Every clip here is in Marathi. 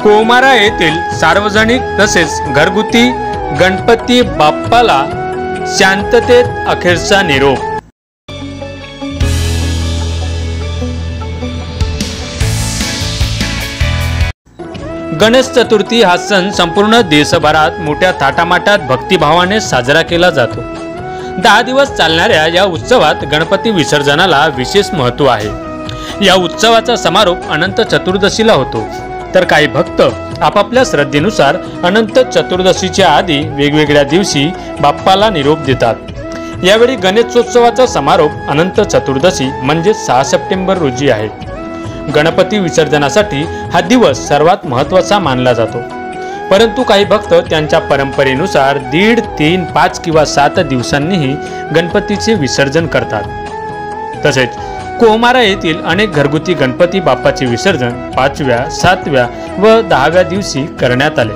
कोमारा येथील सार्वजनिक तसेच घरगुती गणपती बाप्पाला शांततेत अखेरचा निरोप। गणेश चतुर्थी हा सण संपूर्ण देशभरात मोठ्या थाटामाटात भक्तिभावाने साजरा केला जातो। 10 दिवस चालणाऱ्या या उत्सवात गणपती विसर्जनाला विशेष महत्त्व आहे। या उत्सवाचा समारोप अनंत चतुर्दशीला होतो, तर काही भक्त आपापल्या श्रद्धेनुसार अनंत चतुर्दशीच्या आधी वेगवेगळ्या दिवशी बाप्पाला निरोप देतात। यावेळी गणेशोत्सवाचा समारोप अनंत चतुर्दशी म्हणजे 6 सप्टेंबर रोजी आहे। गणपती विसर्जनासाठी हा दिवस सर्वात महत्त्वाचा मानला जातो, परंतु काही भक्त त्यांच्या परंपरेनुसार 1.5, 3, 5 किंवा 7 दिवसांनीही गणपतीचे विसर्जन करतात। तसेच कोमारा येथील अनेक घरगुती गणपती बाप्पाचे विसर्जन 5व्या, 7व्या व 10व्या दिवशी करण्यात आले,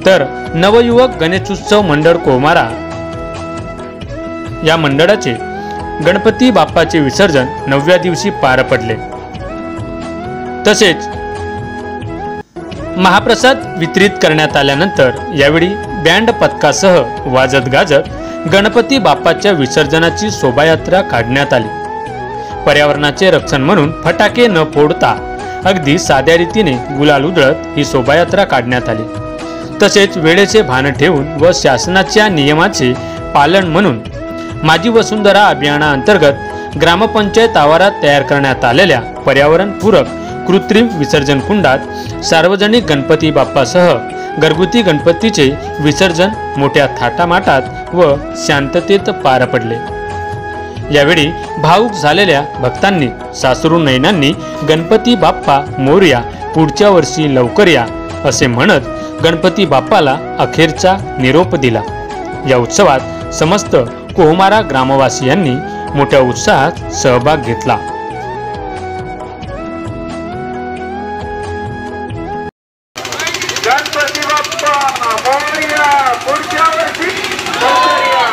तर नवयुवक गणेशोत्सव मंडळ कोमारा या मंडळाचे गणपती बाप्पाचे विसर्जन 9व्या दिवशी पार पडले। तसेच महाप्रसाद वितरित करण्यात आल्यानंतर यावेळी बँड पथकासह वाजत गाजत गणपती बाप्पाच्या विसर्जनाची शोभायात्रा काढण्यात आली। पर्यावरणाचे रक्षण म्हणून फटाके न फोडता अगदी साध्या रीतीने गुलाल उधळत ही शोभायात्रा काढण्यात आली। तसेच वेळेचे भान ठेवून व शासनाच्या नियमाचे पालन म्हणून माझी वसुंधरा अभियानाअंतर्गत ग्रामपंचायत आवारात तयार करण्यात आलेल्या पर्यावरणपूरक कृत्रिम विसर्जन कुंडात सार्वजनिक गणपती बाप्पासह घरगुती गणपतीचे विसर्जन मोठ्या थाटामाटात व शांततेत पार पडले। यावेळी भावुक झालेल्या भक्तांनी सासरू नयनांनी गणपती बाप्पा मोरया, पुढच्या वर्षी लवकर या असे म्हणत गणपती बाप्पाला अखेरचा निरोप दिला। या उत्सवात समस्त कोमारा ग्रामवासियांनी मोठ्या उत्साहात सहभाग घेतला। गणपती बाप्पा मोरया, पुढच्या वर्षी लवकर या।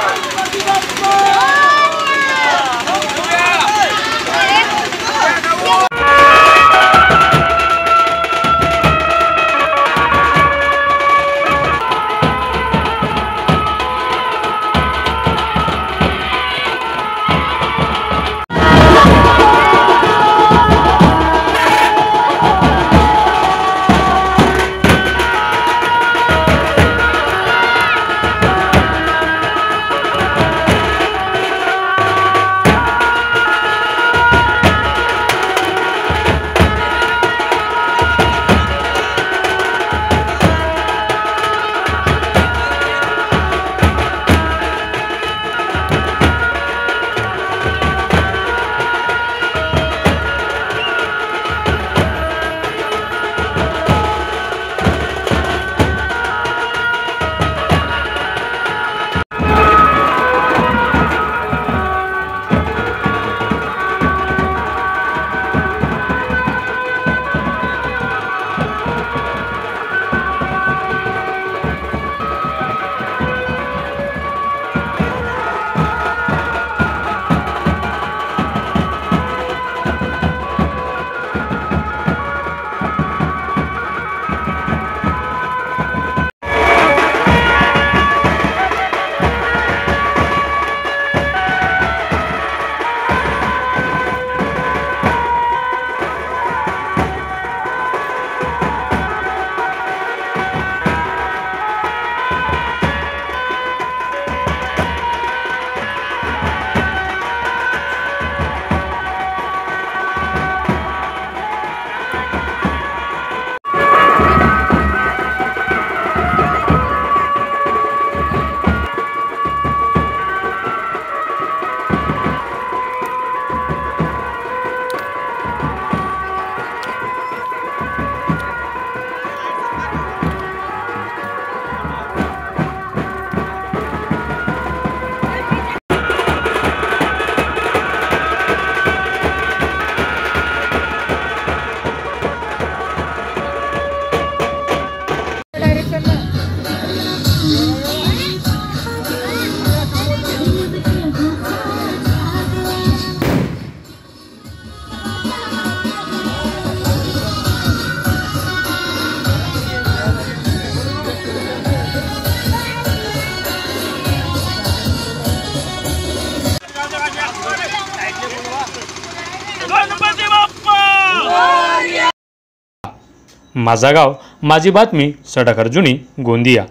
माझा गाव माझी बातमी, सडक अर्जुनी, गोंदिया.